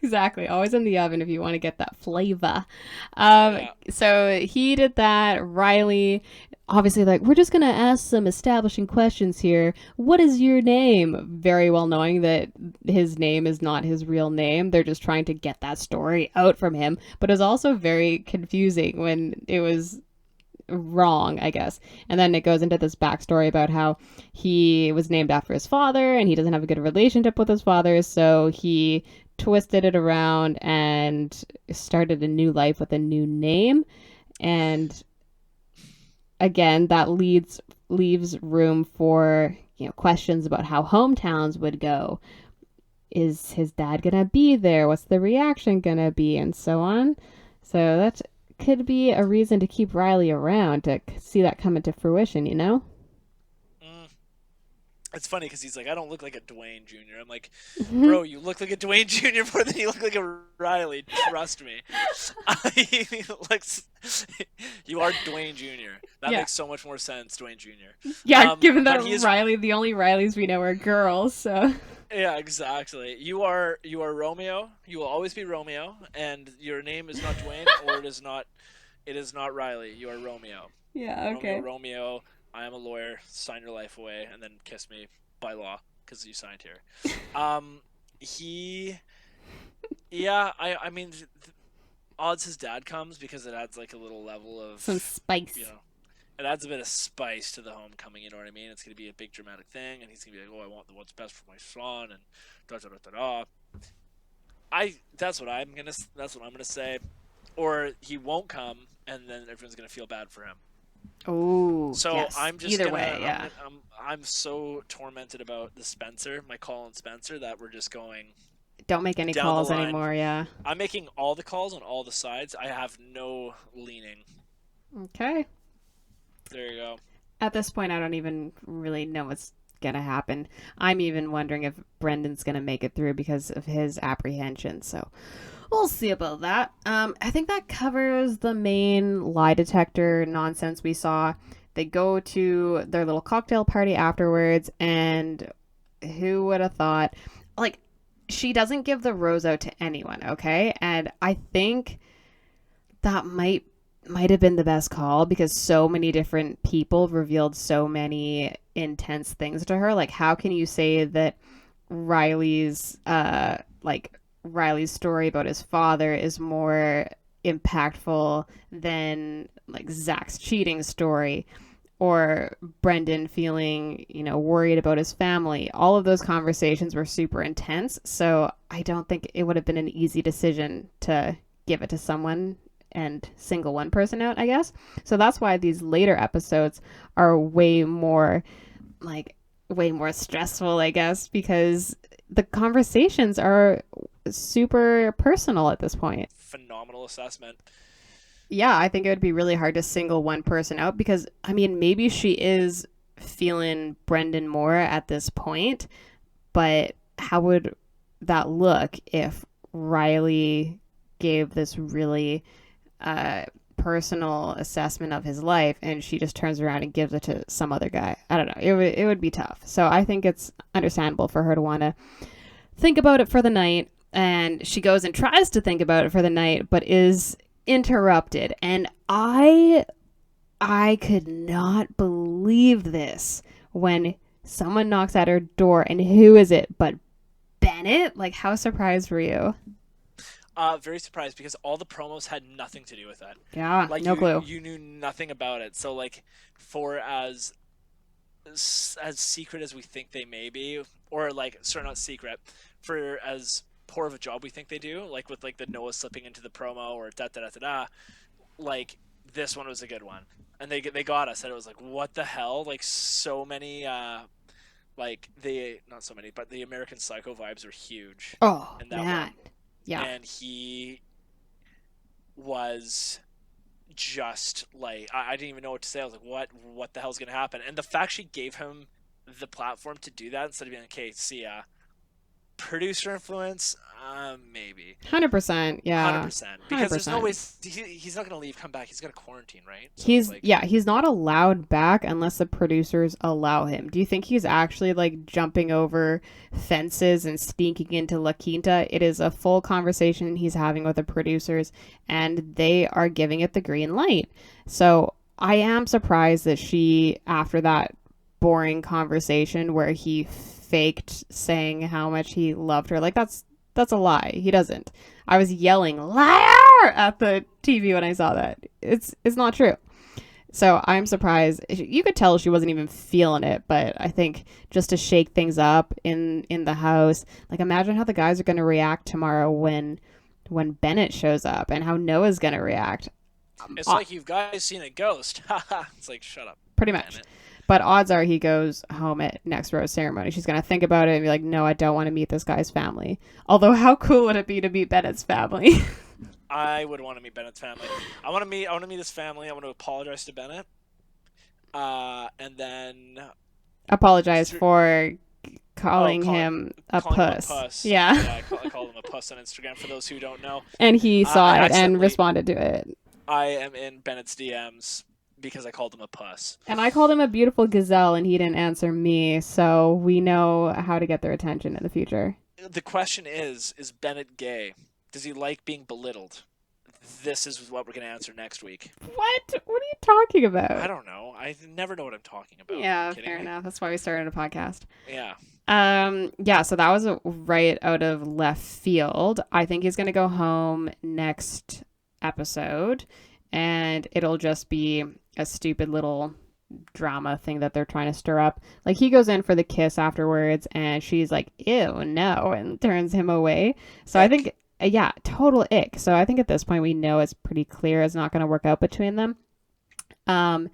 Exactly. Always in the oven if you want to get that flavor. Um, Yeah. so he did that. Riley, obviously, like, we're just going to ask some establishing questions here. What is your name? Very well knowing that his name is not his real name. They're just trying to get that story out from him. But it was also very confusing when it was wrong, I guess. And then it goes into this backstory about how he was named after his father and he doesn't have a good relationship with his father, so he twisted it around and started a new life with a new name. And again, that leaves room for, questions about how hometowns would go. Is his dad gonna be there? What's the reaction gonna be? And so on. So that could be a reason to keep Riley around, to see that come into fruition, Mm. It's funny because he's like, I don't look like a Dwayne Jr. I'm like, bro, you look like a Dwayne Jr. more than you look like a Riley. Trust me. You are Dwayne Jr. That Yeah. makes so much more sense, Dwayne Jr. Yeah, given But that he is, Riley, the only Rileys we know are girls, so. yeah, exactly. You are Romeo. You will always be Romeo, and your name is not Dwayne, or it is not Riley. You are Romeo. Yeah, okay. Romeo. I am a lawyer. Sign your life away, and then kiss me by law because you signed here. He, yeah. I mean, odds his dad comes because it adds like a little level of Some spice. It adds a bit of spice to the homecoming. You know what I mean? It's gonna be a big dramatic thing, and he's gonna be like, "Oh, I want what's best for my son," and da da da da da. That's what I'm gonna say, or he won't come, and then everyone's gonna feel bad for him. Oh, So yes. I'm just Either gonna, way, yeah. I'm so tormented about the Spencer, my Colin Spencer, that we're just going Don't make any down the calls line. anymore, yeah. I'm making all the calls on all the sides. I have no leaning. Okay. There you go. At this point, I don't even really know what's gonna happen. I'm even wondering if Brendan's gonna make it through because of his apprehension. So we'll see about that. I think that covers the main lie detector nonsense we saw. They go to their little cocktail party afterwards, and who would have thought? Like, she doesn't give the rose out to anyone, okay? And I think that might have been the best call because so many different people revealed so many intense things to her. Like, how can you say that Riley's Riley's story about his father is more impactful than like Zach's cheating story, or Brendan feeling, worried about his family? All of those conversations were super intense. So I don't think it would have been an easy decision to give it to someone and single one person out, I guess. So that's why these later episodes are way more stressful, I guess, because the conversations are super personal at this point. Phenomenal assessment. Yeah, I think it would be really hard to single one person out because, I mean, maybe she is feeling Brendan more at this point, but how would that look if Riley gave this really personal assessment of his life and she just turns around and gives it to some other guy? I don't know. It would be tough. So I think it's understandable for her to want to think about it for the night. And she goes and tries to think about it for the night, but is interrupted. And I could not believe this when someone knocks at her door, and who is it but Bennett? Like, how surprised were you? Very surprised because all the promos had nothing to do with that. Yeah, Like no clue. you knew nothing about it. So like, for as secret as we think they may be, or like, sorry, not secret, for as poor of a job we think they do, like with like the Noah slipping into the promo or da da da da da, like this one was a good one, and they got us, and it was like, what the hell? Like so many, like the not so many, but the American Psycho vibes are huge. Oh, in that man. one. Yeah. And he was just like, I didn't even know what to say. I was like, what the hell's gonna happen? And the fact she gave him the platform to do that instead of being like, okay, see ya. Producer influence, maybe 100%. Yeah. 100%, because there's no 100%. way he's not gonna leave, come back. He's got to quarantine, right? So He's it's like, he's not allowed back unless the producers allow him. Do you think he's actually like jumping over fences and sneaking into La Quinta? It is a full conversation he's having with the producers, and they are giving it the green light. So I am surprised that she, after that boring conversation where he faked saying how much he loved her, like that's a lie. He doesn't. I was yelling liar at the TV when I saw that. It's not true. So I'm surprised. You could tell she wasn't even feeling it, but I think just to shake things up in the house, like imagine how the guys are going to react tomorrow when Bennett shows up and how Noah's going to react. It's like you've guys seen a ghost. Haha. It's like, shut up, Pretty much. Bennett. But odds are he goes home at next rose ceremony. She's going to think about it and be like, no, I don't want to meet this guy's family. Although, how cool would it be to meet Bennett's family? I would want to meet Bennett's family. I want to meet his family. I want to apologize to Bennett. And then Apologize for calling call him a calling him a puss. puss. Yeah. Yeah, I called him a puss on Instagram. For those who don't know, And he saw I it and accidentally responded to it. I am in Bennett's DMs because I called him a puss. And I called him a beautiful gazelle and he didn't answer me. So we know how to get their attention in the future. The question is Bennett gay? Does he like being belittled? This is what we're going to answer next week. What? What are you talking about? I don't know. I never know what I'm talking about. Yeah, fair enough. That's why we started a podcast. Yeah. Yeah, so that was right out of left field. I think he's going to go home next episode and it'll just be a stupid little drama thing that they're trying to stir up. Like he goes in for the kiss afterwards and she's like, ew, no, and turns him away. So I think, yeah, total ick. So I think at this point we know it's pretty clear it's not going to work out between them. And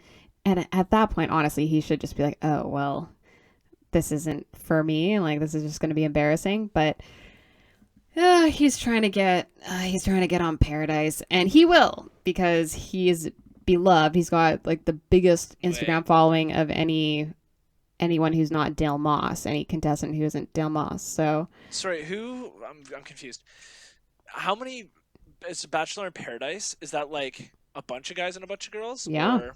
at that point, honestly, he should just be like, oh, well, this isn't for me. Like, this is just going to be embarrassing. But he's trying to get on Paradise, and he will because he's beloved. He's got like the biggest Instagram following of anyone who's not Dale Moss, any contestant who isn't Dale Moss. So sorry, who? I'm confused. How many? Is Bachelor in Paradise? Is that like a bunch of guys and a bunch of girls? Yeah. Or...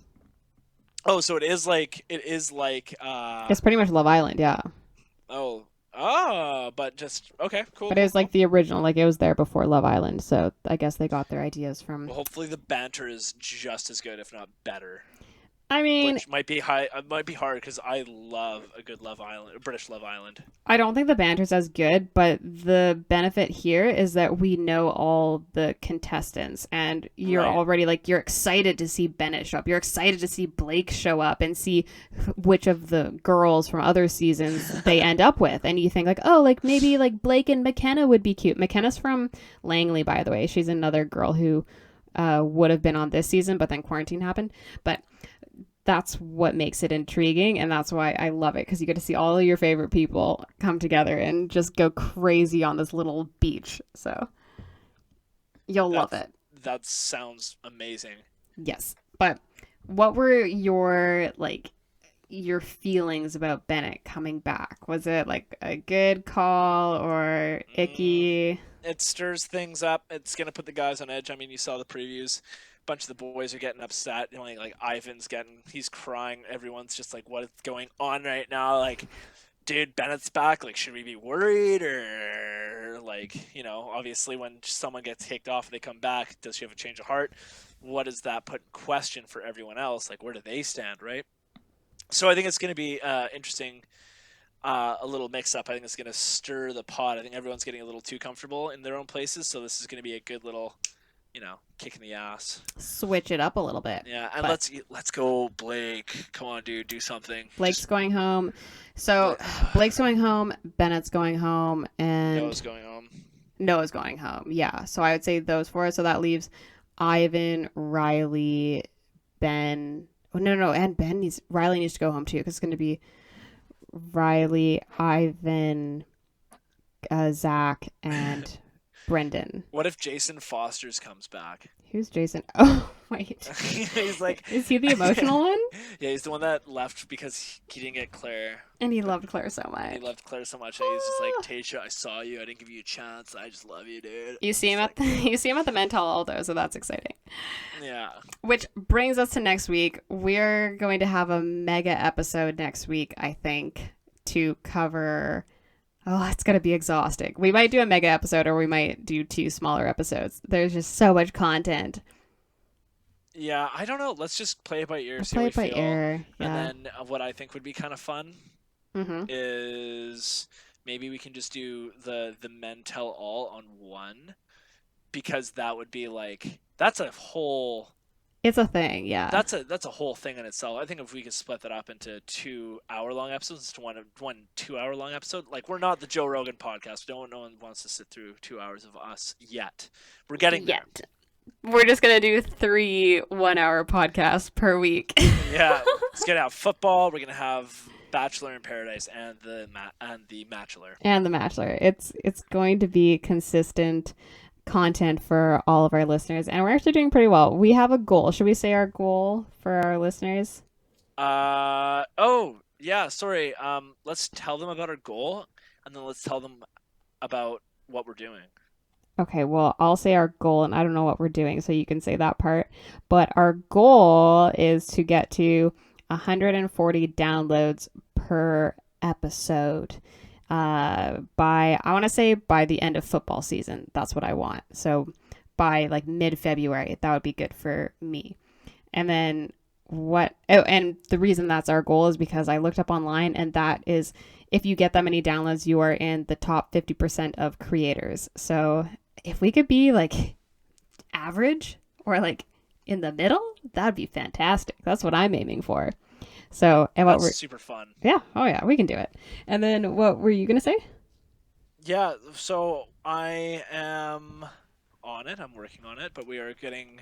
Oh, so it is like it's pretty much Love Island, yeah. But just okay, cool. But it was like the original, like it was there before Love Island, so I guess they got their ideas from. Well, hopefully the banter is just as good, if not better. I mean, which might be high. It might be hard because I love a good Love Island, British Love Island. I don't think the banter's as good, but the benefit here is that we know all the contestants, and you're already like you're excited to see Bennett show up. You're excited to see Blake show up and see which of the girls from other seasons they end up with, and you think like, oh, like maybe like Blake and McKenna would be cute. McKenna's from Langley, by the way. She's another girl who would have been on this season, but then quarantine happened. But that's what makes it intriguing, and that's why I love it, because you get to see all of your favorite people come together and just go crazy on this little beach. So you'll love it. That sounds amazing. Yes. But what were your feelings about Bennett coming back? Was it like a good call or icky? It stirs things up. It's going to put the guys on edge. I mean, you saw the previews. Bunch of the boys are getting upset. You know, like Ivan's he's crying. Everyone's just like, what is going on right now? Like, dude, Bennett's back. Like, should we be worried? Or like, you know, obviously when someone gets kicked off and they come back, does she have a change of heart? What does that put in question for everyone else? Like, where do they stand, right? So I think it's going to be interesting, a little mix-up. I think it's going to stir the pot. I think everyone's getting a little too comfortable in their own places, so this is going to be a good little, you know, kick in the ass. Switch it up a little bit. Yeah, and let's go, Blake. Come on, dude, do something. Blake's going home. So Blake's going home, Bennett's going home, and Noah's going home. Noah's going home. Yeah. So I would say those four. So that leaves Ivan, Riley, Ben. Oh, no, and Riley needs to go home too, because it's going to be Riley, Ivan, Zach, and Brendan. What if Jason Foster's comes back? Who's Jason? Oh, wait. He's like... Is he the emotional one? Yeah, he's the one that left because he didn't get Claire. And he loved Claire so much. He loved Claire so much. And he's just like, Tasha, I saw you. I didn't give you a chance. I just love you, dude. You see him at the Met Hall, though, so that's exciting. Yeah. Which brings us to next week. We're going to have a mega episode next week, I think, to cover... Oh, it's going to be exhausting. We might do a mega episode or we might do 2 smaller episodes. There's just so much content. Yeah, I don't know. Let's just play it by ear, see play how it by we feel. ear. Yeah. And then what I think would be kind of fun is maybe we can just do the men tell all on one, because that would be like, that's a whole It's a thing, yeah. That's a whole thing in itself. I think if we could split that up into 2 hour-long episodes to one 2 hour-long episode, like we're not the Joe Rogan podcast. No one wants to sit through 2 hours of us yet. We're getting there. We're just gonna do 3 1-hour podcasts per week. Yeah, it's gonna have football. We're gonna have Bachelor in Paradise and the Bachelor. And the Bachelor. It's going to be consistent content for all of our listeners, and we're actually doing pretty well. We have a goal. Should we say our goal for our listeners? Oh yeah, sorry. Let's tell them about our goal, and then let's tell them about what we're doing. Okay, well, I'll say our goal, and I don't know what we're doing, so you can say that part. But our goal is to get to 140 downloads per episode by the end of football season. That's what I want. So by like mid-February, that would be good for me. And then and the reason that's our goal is because I looked up online, and that is if you get that many downloads, you are in the top 50% of creators. So if we could be like average or like in the middle, that'd be fantastic. That's what I'm aiming for. So, and what That's super fun. Yeah. Oh yeah, we can do it. And then what were you going to say? Yeah, so I am on it. I'm working on it, but we are going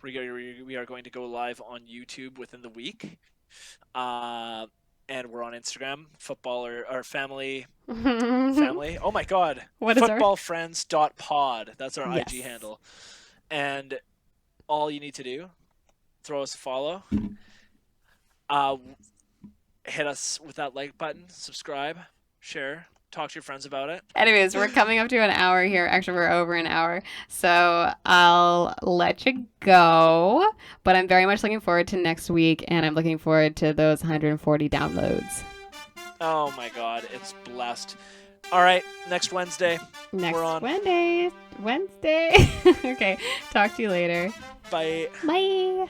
to go live on YouTube within the week. And we're on Instagram, football or family. Oh my God. What is footballfriends.pod. That's our Yes. IG handle. And all you need to do, throw us a follow. Hit us with that like button, subscribe, share, talk to your friends about it. Anyways, we're coming up to an hour here. Actually, we're over an hour. So I'll let you go. But I'm very much looking forward to next week, and I'm looking forward to those 140 downloads. Oh my God, it's blessed. All right, next Wednesday. Next we're on. Wednesday. Okay, talk to you later. Bye. Bye.